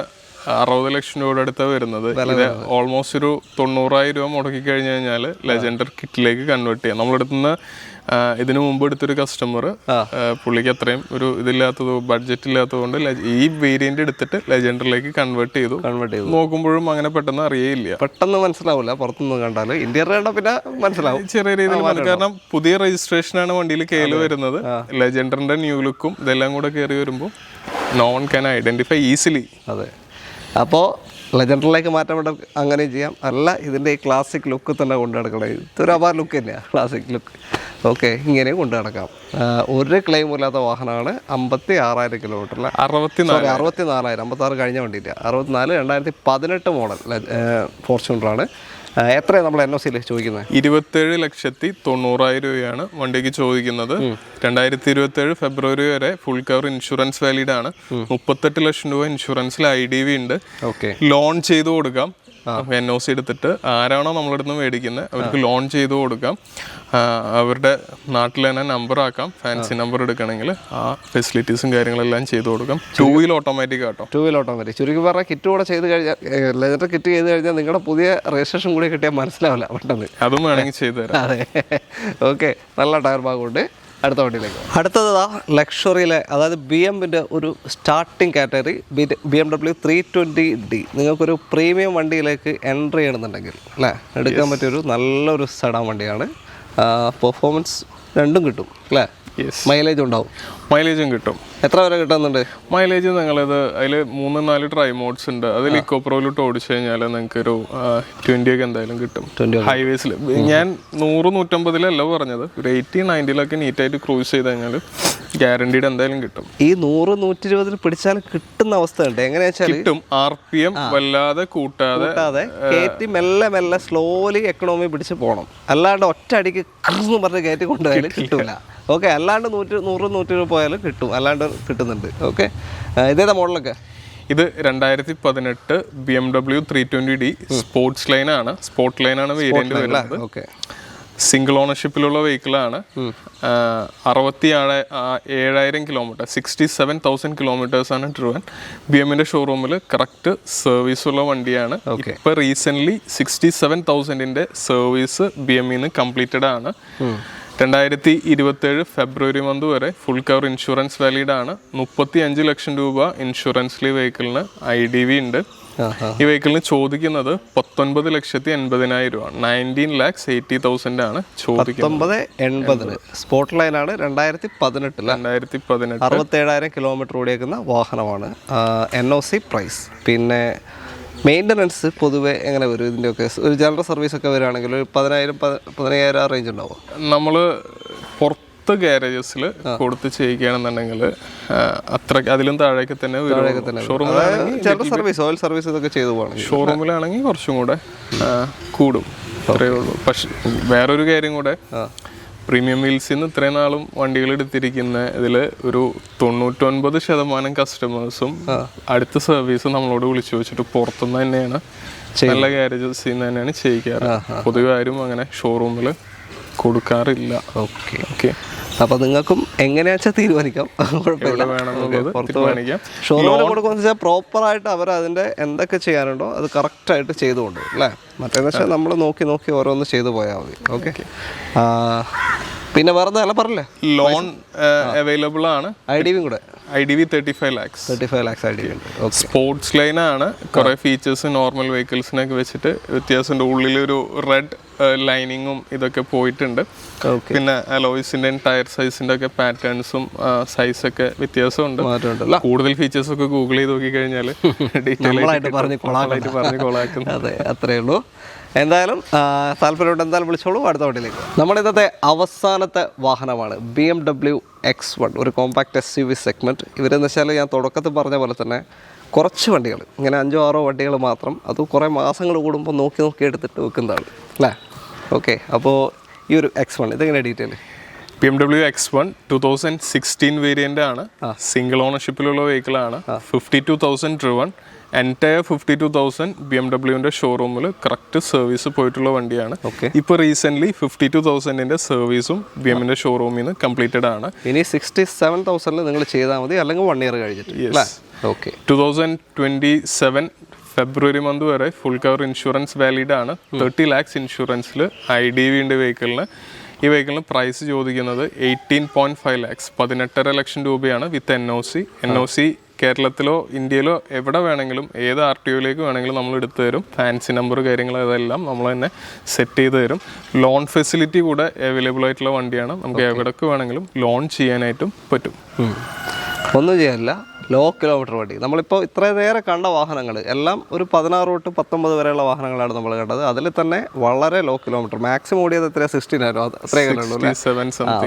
60 ലക്ഷം രൂപയുടെ അടുത്ത് വരുന്നത്. ഇത് ഓൾമോസ്റ്റ് ഒരു 90,000 രൂപ മുടക്കി കഴിഞ്ഞ് കഴിഞ്ഞാൽ ലെജൻഡർ കിറ്റിലേക്ക് കൺവേർട്ട് ചെയ്യാം. നമ്മളെടുത്തുനിന്ന് ഇതിനു മുമ്പ് എടുത്തൊരു കസ്റ്റമർ, പുള്ളിക്ക് അത്രയും ഒരു ഇതില്ലാത്തത്, ബഡ്ജറ്റ് ഇല്ലാത്തതുകൊണ്ട് ഈ വേരിയന്റ് എടുത്തിട്ട് ലെജൻഡറിലേക്ക് കൺവേർട്ട് ചെയ്തു. നോക്കുമ്പോഴും അങ്ങനെ പെട്ടെന്ന് അറിയില്ല, പെട്ടെന്ന് മനസ്സിലാവില്ല. പുറത്തുനിന്ന് കണ്ടാൽ ഇന്ത്യയിൽ കണ്ടാൽ പിന്നെ മനസ്സിലാവും ചെറിയ രീതിയിൽ. കാരണം പുതിയ രജിസ്ട്രേഷനാണ് വണ്ടിയിൽ കയറി വരുന്നത്. ലെജൻഡറിന്റെ ന്യൂ ലുക്കും ഇതെല്ലാം കൂടെ കയറി വരുമ്പോൾ no one can identify easily. അതെ, അപ്പോൾ ലെജൻഡറിലേക്ക് മാറ്റാൻ വേണ്ട അങ്ങനെയും ചെയ്യാം, അല്ല ഇതിൻ്റെ ഈ ക്ലാസിക് ലുക്ക് തന്നെ കൊണ്ടു നടക്കണം. ഇതൊരു അപാര ലുക്ക് തന്നെയാണ്, ക്ലാസിക് ലുക്ക്. ഓക്കെ, ഇങ്ങനെയും കൊണ്ടു നടക്കാം. ഒരു ക്ലെയിം ഇല്ലാത്ത വാഹനമാണ്. 56,000 കിലോമീറ്ററിൽ 64,000, 56 കഴിഞ്ഞ വണ്ടിയില്ല, 64, 2018 മോഡൽ ഫോർച്യൂണറാണ്. എത്രയാണ് നമ്മൾ NOC ചോദിക്കുന്നത്? 27,90,000 രൂപയാണ് വണ്ടിക്ക് ചോദിക്കുന്നത്. 2027 ഫെബ്രുവരി വരെ ഫുൾ കവർ ഇൻഷുറൻസ് വാലിഡ് ആണ്. 38 ലക്ഷം രൂപ ഇൻഷുറൻസിൽ IDV ഉണ്ട്. ഓക്കെ, ലോൺ ചെയ്ത് കൊടുക്കാം. NOC എടുത്തിട്ട് ആരാണോ നമ്മളടുത്ത് മേടിക്കുന്നത് അവർക്ക് ലോൺ ചെയ്ത് കൊടുക്കാം. അവരുടെ നാട്ടിൽ തന്നെ നമ്പർ ആക്കാം. ഫാൻസി നമ്പർ എടുക്കണമെങ്കിൽ ആ ഫെസിലിറ്റീസും കാര്യങ്ങളെല്ലാം ചെയ്ത് കൊടുക്കാം. 2 വീൽ ഓട്ടോമാറ്റിക് ആട്ടോ. 2 വീൽ ഓട്ടോമാറ്റിക്. ചുരുക്കി പറഞ്ഞാൽ കിറ്റ് കൂടെ ചെയ്ത് കഴിഞ്ഞാൽ, ലെജൻഡർ കിറ്റ് ചെയ്ത് കഴിഞ്ഞാൽ നിങ്ങളുടെ പുതിയ രജിസ്ട്രേഷൻ കൂടി കിട്ടിയാൽ മനസ്സിലാവില്ല പെട്ടെന്ന്. അതും വേണമെങ്കിൽ ചെയ്തു തരാം. അതെ, ഓക്കെ. നല്ല ടയർ ഭാഗമുണ്ട്. അടുത്ത വണ്ടിയിലേക്ക്. അടുത്തത് ലക്ഷറിയിലെ, അതായത് BMWൻ്റെ ഒരു സ്റ്റാർട്ടിങ് കാറ്റഗറി BMW 320D. നിങ്ങൾക്കൊരു പ്രീമിയം വണ്ടിയിലേക്ക് എൻട്രി ചെയ്യണമെന്നുണ്ടെങ്കിൽ അല്ലേ, എടുക്കാൻ പറ്റിയൊരു നല്ലൊരു സെഡാൻ വണ്ടിയാണ്. പെർഫോമൻസ് രണ്ടും കിട്ടും അല്ലേ, മൈലേജ് ഉണ്ടാവും. മൈലേജും കിട്ടും. എത്ര വരെ കിട്ടുന്നുണ്ട് മൈലേജ്? നിങ്ങളത് അതിൽ 3-4 ട്രൈ മോഡ്സ് ഉണ്ട്. അതിൽ ഇക്കോപ്രോയിലോട്ട് ഓടിച്ചു കഴിഞ്ഞാൽ നിങ്ങൾക്ക് ഒരു 20 ഒക്കെ എന്തായാലും കിട്ടും ഹൈവേസിൽ. ഞാൻ 100-150 പറഞ്ഞത്, ഒരു 80-90 നീറ്റായിട്ട് ക്രൂസ് ചെയ്ത് കഴിഞ്ഞാൽ ഗ്യാരണ്ടീഡ് എന്തായാലും കിട്ടും. ഈ 100-120 പിടിച്ചാൽ കിട്ടുന്ന അവസ്ഥ ഉണ്ട്. എങ്ങനെയാ വെച്ചാൽ കിട്ടും. RPM വല്ലാതെ കൂട്ടാതെ കയറ്റി മെല്ലെ മെല്ലെ സ്ലോലി എക്കണോമി പിടിച്ച് പോകണം. അല്ലാണ്ട് ഒറ്റ അടിക്ക് പറഞ്ഞ് കയറ്റി കൊണ്ടുപോയാലും കിട്ടൂല. ഓക്കെ, അല്ലാണ്ട് 100-120 പോയാലും കിട്ടും, അല്ലാണ്ട് കിട്ടുന്നുണ്ട്. ഓക്കെ, ഇതേതാ മോഡലൊക്കെ? ഇത് 2018 BMW 320D സ്പോർട്സ് ലൈനാണ്. സ്പോർട്ട് ലൈനാണ് വേരിയന്റ് വരുന്നത്. Okay, single ഓണർഷിപ്പിലുള്ള വെഹിക്കിളാണ്. 67,000 kilometre, 67,000 കിലോമീറ്റേഴ്സാണ് driven. BMWൻ്റെ ഷോറൂമിൽ കറക്റ്റ് സർവീസുള്ള വണ്ടിയാണ്. ഇപ്പോൾ റീസെൻ്റ്ലി 67,000ൻ്റെ സർവീസ് BMWന്ന് കംപ്ലീറ്റഡ് ആണ്. 2027 ഫെബ്രുവരി മന്ത് വരെ ഫുൾ കവർ ഇൻഷുറൻസ് വാലിഡ് ആണ്. 35 ലക്ഷം രൂപ ഇൻഷുറൻസിൽ വെഹിക്കിളിന് IDV ഉണ്ട്. ഈ വെഹിക്കിളിന് ചോദിക്കുന്നത് 19,80,000 രൂപ, 19,80,000 ആണ് ചോദിക്കുന്നത്. 19,80. സ്പോർട്ട് ലൈനാണ്. 2018 67,000 കിലോമീറ്റർ ഓടിയേക്കുന്ന വാഹനമാണ്. NOC price. പിന്നെ മെയിൻ്റനൻസ് പൊതുവെ എങ്ങനെ വരും ഇതിൻ്റെയൊക്കെ? ഒരു ജനറൽ സർവീസ് ഒക്കെ വരികയാണെങ്കിൽ ഒരു 10,000-15,000 റേഞ്ച് ഉണ്ടാവും. നമ്മൾ പുറത്ത് ഗ്യാരേജസിൽ കൊടുത്ത് ചെയ്യിക്കുകയാണെന്നുണ്ടെങ്കിൽ അത്ര അതിലും താഴേക്ക് തന്നെ ജനറൽ സർവീസ്, ഓയിൽ സർവീസ് ഇതൊക്കെ ചെയ്തു പോകണം. ഷോറൂമിലാണെങ്കിൽ കുറച്ചും കൂടെ കൂടും, അത്രയേ ഉള്ളൂ. പക്ഷെ വേറൊരു കാര്യം കൂടെ, പ്രീമിയം വീൽസിൽ നിന്ന് ഇത്രയും നാളും വണ്ടികൾ എടുത്തിരിക്കുന്ന ഇതിൽ ഒരു 99% കസ്റ്റമേഴ്സും അടുത്ത സർവീസ് നമ്മളോട് വിളിച്ചു വെച്ചിട്ട് പുറത്തുനിന്ന് തന്നെയാണ്, നല്ല ഗ്യാരേജസിൽ നിന്ന് തന്നെയാണ് ചെയ്യിക്കാറ്. പൊതുവെ ആരും അങ്ങനെ ഷോറൂമിൽ കൊടുക്കാറില്ല. ഓക്കെ ഓക്കെ, അപ്പോൾ നിങ്ങൾക്കും എങ്ങനെയാച്ചാൽ തീരുമാനിക്കാം, കുഴപ്പമില്ല. ഷോറൂമിൽ കൊടുക്കുമെന്ന് വെച്ചാൽ പ്രോപ്പറായിട്ട് അവർ അതിൻ്റെ എന്തൊക്കെ ചെയ്യാനുണ്ടോ അത് കറക്റ്റായിട്ട് ചെയ്തുകൊണ്ട് അല്ലേ. മറ്റേന്ന് വെച്ചാൽ നമ്മൾ നോക്കി ഓരോന്ന് ചെയ്തു പോയാൽ മതി. ഓക്കെ, പിന്നെ വേറെ എന്താ പറഞ്ഞില്ലേ? ലോൺ അവൈലബിൾ ആണ്. IDV കൂടെ. IDV 35 lakhs IDV ഉണ്ട്. സ്പോർട്സ് ലൈനാണ്. കുറേ ഫീച്ചേഴ്സ് നോർമൽ വെഹിക്കിൾസിനൊക്കെ വെച്ചിട്ട് വ്യത്യാസമുണ്ട്. ഉള്ളിലൊരു റെഡ് ലൈനിങ്ങും ഇതൊക്കെ പോയിട്ടുണ്ട്. പിന്നെ അലോയ്സിൻ്റെ ടയർ സൈസിൻ്റെ ഒക്കെ പാറ്റേൺസും സൈസൊക്കെ വ്യത്യാസമുണ്ട്. കൂടുതൽ ഫീച്ചേഴ്സ് ഒക്കെ ഗൂഗിൾ ചെയ്ത് നോക്കി കഴിഞ്ഞാൽ ഡീറ്റെയിൽ ആയിട്ട് പറഞ്ഞ് കൊളാക്കുന്നു. അതെ, അത്രയേ ഉള്ളൂ. എന്തായാലും താല്പര്യമുണ്ട്, എന്തായാലും വിളിച്ചോളൂ. അടുത്ത വണ്ടിയിലേക്ക്. നമ്മുടെ ഇന്നത്തെ അവസാനത്തെ വാഹനമാണ് BMW X1, ഒരു കോമ്പാക്ട് SUV സെഗ്മെൻറ്റ്. ഇവരെന്ന് വെച്ചാൽ ഞാൻ തുടക്കത്തിൽ പറഞ്ഞ പോലെ തന്നെ കുറച്ച് വണ്ടികൾ, ഇങ്ങനെ 5-6 വണ്ടികൾ മാത്രം, അത് കുറേ മാസങ്ങൾ കൂടുമ്പോൾ നോക്കി എടുത്തിട്ട് വെക്കുന്നതാണ് അല്ലേ. ഓക്കെ, അപ്പോൾ ഈ ഒരു X1 ഇതെങ്ങനെ ഡീറ്റെയിൽ? BMW X1 2016 വേരിയൻ്റ് ആണ്. സിംഗിൾ ഓണർഷിപ്പിലുള്ള വെഹിക്കിളാണ്. 52,000 ഡ്രിവൺ. എൻറ്റയർ 52,000 BMWൻ്റെ ഷോറൂമിൽ കറക്റ്റ് സർവീസ് പോയിട്ടുള്ള വണ്ടിയാണ്. ഇപ്പോൾ റീസെൻ്റ്ലി 52,000ൻ്റെ സർവീസും BMWൻ്റെ ഷോറൂമിൽ നിന്ന് കംപ്ലീറ്റഡ് ആണ്. ഇനി 67,000 നിങ്ങൾ ചെയ്താൽ മതി, അല്ലെങ്കിൽ 1 ഇയർ കഴിഞ്ഞിട്ട്. ഓക്കെ, 2027 ഫെബ്രുവരി മന്ത് വരെ ഫുൾ കവർ ഇൻഷുറൻസ് വാലിഡ് ആണ്. 30 lakhs ഇൻഷുറൻസിൽ IDV ഉണ്ട് വെഹിക്കിളിന്. ഈ വെഹിക്കിളിന് പ്രൈസ് ചോദിക്കുന്നത് 18.5 lakhs, 18.5 ലക്ഷം രൂപയാണ് വിത്ത് NOC. കേരളത്തിലോ ഇന്ത്യയിലോ എവിടെ വേണമെങ്കിലും ഏത് RTOയിലേക്ക് വേണമെങ്കിലും നമ്മൾ എടുത്തു തരും. ഫാൻസി നമ്പർ കാര്യങ്ങൾ അതെല്ലാം നമ്മൾ തന്നെ സെറ്റ് ചെയ്ത് തരും. ലോൺ ഫെസിലിറ്റി കൂടെ അവൈലബിൾ ആയിട്ടുള്ള വണ്ടിയാണ്. നമുക്ക് എവിടേക്ക് വേണമെങ്കിലും ലോൺ ചെയ്യാനായിട്ടും പറ്റും. ഒന്നും ചെയ്യാനില്ല, ലോ കിലോമീറ്റർ വണ്ടി. നമ്മളിപ്പോൾ ഇത്രയും നേരെ കണ്ട വാഹനങ്ങൾ എല്ലാം ഒരു 16 തൊട്ട് 19 വരെയുള്ള വാഹനങ്ങളാണ് നമ്മൾ കണ്ടത്. അതിൽ തന്നെ വളരെ ലോ കിലോമീറ്റർ, മാക്സിമം ഓടിയത് എത്രയാണ്? 16 ആയിരുന്നു, അത്രയും കണ്ടുള്ളൂ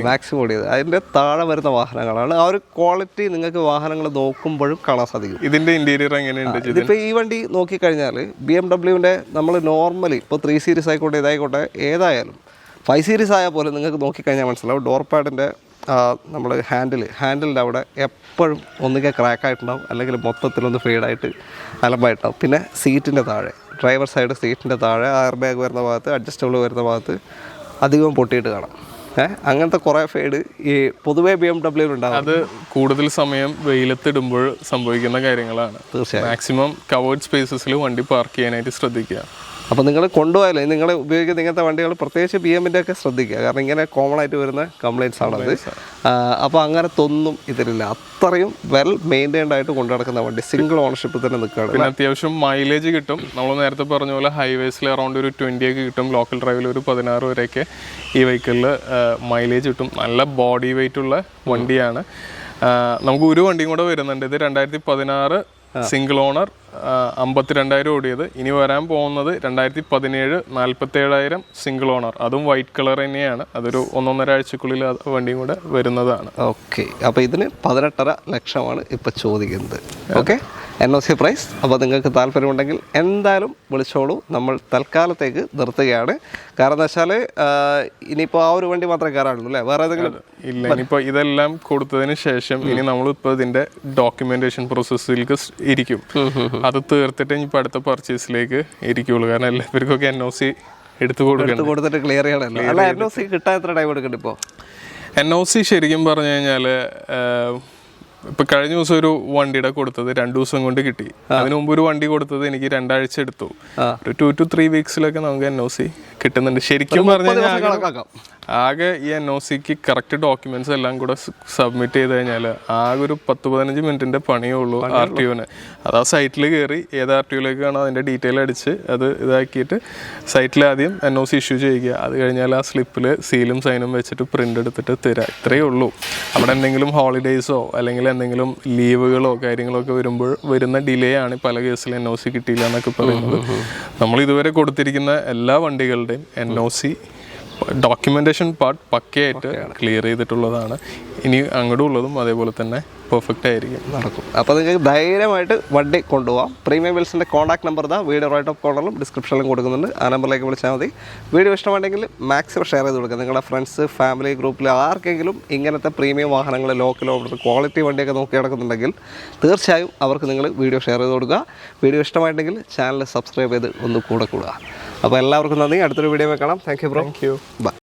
മാക്സിമം ഓടിയത്. അതിൻ്റെ താഴെ വരുന്ന വാഹനങ്ങളാണ്. ആ ഒരു ക്വാളിറ്റി നിങ്ങൾക്ക് വാഹനങ്ങൾ നോക്കുമ്പോഴും കാണാൻ സാധിക്കും. ഇതിൻ്റെ ഇൻറ്റീരിയർ എങ്ങനെയുണ്ട്? ഇതിപ്പോൾ ഈ വണ്ടി നോക്കിക്കഴിഞ്ഞാൽ BMW നമ്മൾ നോർമലി ഇപ്പോൾ 3 സീരീസ് ആയിക്കോട്ടെ ഇതായിക്കോട്ടെ ഏതായാലും 5 സീരീസ് ആയാൽ പോലും നിങ്ങൾക്ക് നോക്കിക്കഴിഞ്ഞാൽ മനസ്സിലാവും ഡോർ പാഡിൻ്റെ നമ്മൾ ഹാൻഡിലിൻ്റെ അവിടെ എപ്പോഴും ഒന്നുകിൽ ക്രാക്കായിട്ടുണ്ടാവും, അല്ലെങ്കിൽ മൊത്തത്തിലൊന്ന് ഫെയ്ഡായിട്ട് അലമ്പായിട്ടുണ്ടാവും. പിന്നെ സീറ്റിൻ്റെ താഴെ, ഡ്രൈവർ സൈഡ് സീറ്റിൻ്റെ താഴെ എയർ ബാഗ് വരുന്ന ഭാഗത്ത്, അഡ്ജസ്റ്റബിൾ വരുന്ന ഭാഗത്ത് അധികവും പൊട്ടിയിട്ട് കാണാം. അങ്ങനത്തെ കുറേ ഫെയ്ഡ് ഈ പൊതുവേ BMW ഉണ്ടാകും. അത് കൂടുതൽ സമയം വെയിലത്തിടുമ്പോൾ സംഭവിക്കുന്ന കാര്യങ്ങളാണ്. തീർച്ചയായും മാക്സിമം കവേർഡ് സ്പേസസിൽ വണ്ടി പാർക്ക് ചെയ്യാനായിട്ട് ശ്രദ്ധിക്കുക. അപ്പോൾ നിങ്ങൾ കൊണ്ടുപോയാലേ നിങ്ങൾ ഉപയോഗിക്കുന്ന ഇങ്ങനത്തെ വണ്ടികൾ പ്രത്യേകിച്ച് BMW ഒക്കെ ശ്രദ്ധിക്കുക. കാരണം ഇങ്ങനെ കോമൺ ആയിട്ട് വരുന്ന കംപ്ലയിൻറ്റ്സ് ആണത്. അപ്പോൾ അങ്ങനത്തെ ഒന്നും ഇതിലില്ല. അത്രയും വെൽ മെയിൻറ്റൈൻഡ് ആയിട്ട് കൊണ്ടു നടക്കുന്ന വണ്ടി, സിംഗിൾ ഓണർഷിപ്പിൽ തന്നെ നിൽക്കുകയാണ്. പിന്നെ അത്യാവശ്യം മൈലേജ് കിട്ടും. നമ്മൾ നേരത്തെ പറഞ്ഞ പോലെ ഹൈവേസിൽ അറൗണ്ട് ഒരു 20 ഒക്കെ കിട്ടും. ലോക്കൽ ഡ്രൈവിൽ ഒരു 16 വരെയൊക്കെ ഈ വെഹിക്കിളിൽ മൈലേജ് കിട്ടും. നല്ല ബോഡി വെയിറ്റ് ഉള്ള വണ്ടിയാണ്. നമുക്ക് ഒരു വണ്ടിയും കൂടെ വരുന്നുണ്ട്. ഇത് 2016 സിംഗിൾ ഓണർ, 52,000 ഓടിയത്. ഇനി വരാൻ പോകുന്നത് 2017 47,000 സിംഗിൾ ഓണർ, അതും വൈറ്റ് കളർ തന്നെയാണ്. അതൊരു 1.5 ആഴ്ചക്കുള്ളിൽ വണ്ടിയും കൂടെ വരുന്നതാണ്. ഓക്കെ, അപ്പോൾ ഇതിന് 18.5 ലക്ഷമാണ് ഇപ്പോൾ ചോദിക്കുന്നത്. Okay, NOC price. അപ്പോൾ നിങ്ങൾക്ക് താല്പര്യമുണ്ടെങ്കിൽ എന്തായാലും വിളിച്ചോളൂ. നമ്മൾ തൽക്കാലത്തേക്ക് നിർത്തുകയാണ്. കാരണം എന്താ വെച്ചാൽ ഇനിയിപ്പോൾ ആ ഒരു വണ്ടി മാത്രമേ കയറാനുള്ളൂ അല്ലേ? വേറെ ഏതെങ്കിലും ഇല്ല. ഇനിയിപ്പോൾ ഇതെല്ലാം കൊടുത്തതിന് ശേഷം ഇനി നമ്മളിപ്പോൾ ഇതിൻ്റെ ഡോക്യുമെൻറ്റേഷൻ പ്രോസസ്സിലേക്ക് ഇരിക്കും. അത് തീർത്തിട്ട് ഇനിയിപ്പോൾ അടുത്ത പർച്ചേസിലേക്ക് ഇരിക്കുള്ളൂ. കാരണം എല്ലാവർക്കൊക്കെ NOC എടുത്തു കൊടുത്തിട്ട് ക്ലിയർ ചെയ്യണമല്ലോ. അല്ല, NOC കിട്ടാൻ എത്ര ടൈം എടുക്കുന്നുണ്ട് ഇപ്പോൾ? NOC ശരിക്കും പറഞ്ഞു കഴിഞ്ഞാൽ ഇപ്പം കഴിഞ്ഞ ദിവസം ഒരു വണ്ടിയുടെ കൊടുത്തത് 2 ദിവസം കൊണ്ട് കിട്ടി. അതിനു മുമ്പ് ഒരു വണ്ടി കൊടുത്തത് എനിക്ക് 2 ആഴ്ച എടുത്തു. ഒരു 2 to 3 വീക്സിലൊക്കെ നമുക്ക് NOC കിട്ടുന്നുണ്ട്. ശരിക്കും പറഞ്ഞു കഴിഞ്ഞാൽ ആകെ ഈ NOCക്ക് കറക്റ്റ് ഡോക്യുമെന്റ്സ് എല്ലാം കൂടെ സബ്മിറ്റ് ചെയ്ത് കഴിഞ്ഞാൽ ആകെ ഒരു 10-15 മിനിറ്റിന്റെ പണിയേ ഉള്ളൂ RTOന്. അത് ആ സൈറ്റിൽ കയറി ഏത് RTOയിലേക്കാണോ അതിന്റെ ഡീറ്റെയിൽ അടിച്ച് അത് ഇതാക്കിയിട്ട് സൈറ്റിൽ ആദ്യം NOC ഇഷ്യൂ ചെയ്യുക. അത് കഴിഞ്ഞാൽ ആ സ്ലിപ്പിൽ സീലും സൈനും വെച്ചിട്ട് പ്രിന്റ് എടുത്തിട്ട് തരാം. ഇത്രയേ ഉള്ളൂ. അവിടെ എന്തെങ്കിലും ഹോളിഡേയ്സോ അല്ലെങ്കിൽ എന്തെങ്കിലും ലീവുകളോ കാര്യങ്ങളോ ഒക്കെ വരുമ്പോൾ വരുന്ന ഡിലേ ആണ് പല കേസിൽ NOC കിട്ടിയില്ല എന്നൊക്കെ പറയുന്നത്. നമ്മൾ ഇതുവരെ കൊടുത്തിരിക്കുന്ന എല്ലാ വണ്ടികളുടെയും NOC ഡോക്യുമെന്റേഷൻ പാർട്ട് പക്കയായിട്ട് ക്ലിയർ ചെയ്തിട്ടുള്ളതാണ്. ഇനി അങ്ങോട്ടും ഉള്ളതും അതേപോലെ തന്നെ പെർഫെക്റ്റ് ആയിരിക്കും, നടക്കും. അപ്പോൾ നിങ്ങൾക്ക് ധൈര്യമായിട്ട് വണ്ടി കൊണ്ടുപോകാം. പ്രീമിയം വെൽസിൻ്റെ കോൺടാക്ട് നമ്പർ ഇതാ വീഡിയോ റൈറ്റ് ഓഫ് കോർണറിലും ഡിസ്ക്രിപ്ഷനിലും കൊടുക്കുന്നുണ്ട്. ആ നമ്പറിലേക്ക് വിളിച്ചാൽ മതി. വീഡിയോ ഇഷ്ടമുണ്ടെങ്കിൽ മാക്സിമം ഷെയർ ചെയ്ത് കൊടുക്കുക. നിങ്ങളുടെ ഫ്രണ്ട്സ്, ഫാമിലി, ഗ്രൂപ്പിൽ ആർക്കെങ്കിലും ഇങ്ങനത്തെ പ്രീമിയം വാഹനങ്ങൾ, ലോ കിലോമീറ്റർ ക്വാളിറ്റി വണ്ടിയൊക്കെ നോക്കി നടക്കുന്നുണ്ടെങ്കിൽ തീർച്ചയായും അവർക്ക് നിങ്ങൾ വീഡിയോ ഷെയർ ചെയ്ത് കൊടുക്കുക. വീഡിയോ ഇഷ്ടമായിട്ടുണ്ടെങ്കിൽ ചാനൽ സബ്സ്ക്രൈബ് ചെയ്ത് ഒന്ന് കൂടെ കൂടുക. അപ്പോൾ എല്ലാവർക്കും നന്ദി. അടുത്തൊരു വീഡിയോ കാണാം. Thank you bro. Thank you. By.